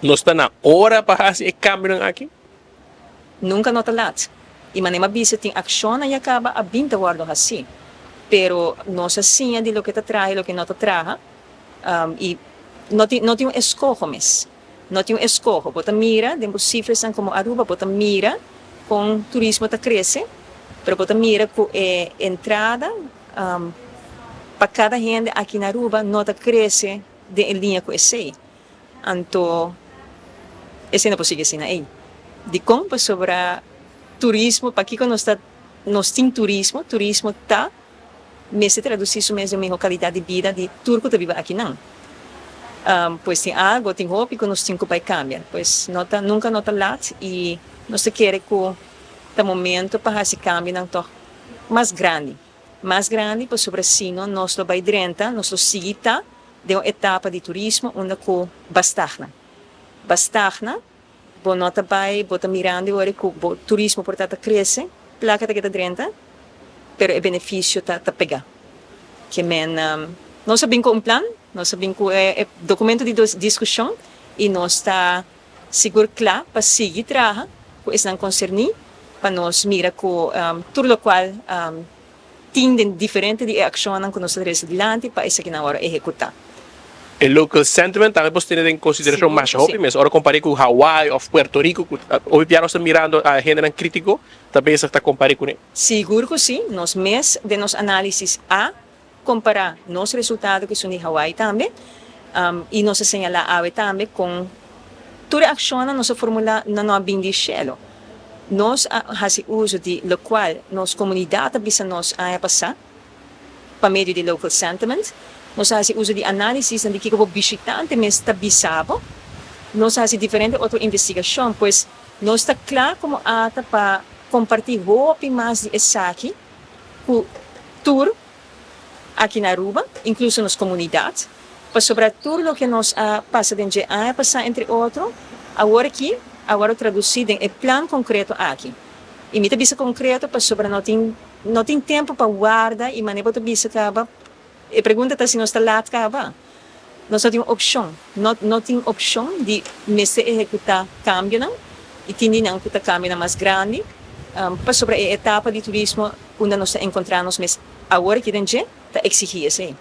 Não está na hora para fazer câmbio aqui? Nunca nota lat. E manema bisa tem ação e acaba a binta guardo assim. Pero nós assim de lo que te traje, lo que não te traja, e não tem um escojo mes. Não tem um escojo. Bota mira, dentro cifras são como Aruba, bota mira, com turismo tá cresce, pero bota mira com entrada, para cada gente aqui na Aruba não tá cresce de linha com esse. Então, esse não é possível assim, aí. De como sobre turismo, para que nós temos turismo tá, mas se traduzir isso mesmo em qualidade de vida de turco que vive aqui não. Pois tem algo, tem roupa que nós temos que cambiar. Pois nunca nota lá e nós queremos que o momento para esse cambio não tô mais grande. Mais grande, pois sobre assim, nós vai drenta, nós seguita de uma etapa de turismo onde que bastarna. Bastarna, bo nota vai, bota mirando agora que o turismo portanto cresce, placa que está drenta, pero o benefício tá pegar. Que men, nós sabemos com um plano, nós sabemos que é documento de discussão e nós está seguro claro para seguir trabalhando, que isso não concerne, para nós mirar com tudo o qual tem diferente de ação que nós temos adiante para isso que na hora executar. O local sentiment também pode ter em consideração mais rápido, mas agora comparei com Hawaii ou Puerto Rico, ou piano está mirando a gente crítico, também você está comparando com ele. Seguro que sim, nós mês de nos análises a comparar nos resultados que são de Hawaii também, e nós asseñalar a também com toda a ação nossa fórmula não bem de chelo. Nós fazemos uso de lo qual nos comunidade bisa nos a passar, para meio de local sentiment. Nós fazemos uso de análises de que o visitante me está bisavo. Nós fazemos diferente outra investigação, pois nós está claro como ata para compartilhar roupa mais de esse aqui, o tour aqui na Aruba, incluso nas comunidades, para sobre tudo o que nós passa dentro a passar entre outros, agora traduzido em plano concreto aqui. E me bisa concreto para sobre não tem tempo para guardar e maneira para bisa acaba. E pergunta se nós está lá acaba. Nós não temos opção, não tem opção de se executar cambio não, e tem de não que cambio mais grande, para sobre a etapa de turismo onde nós encontramos, mas agora que dentro está exigir assim.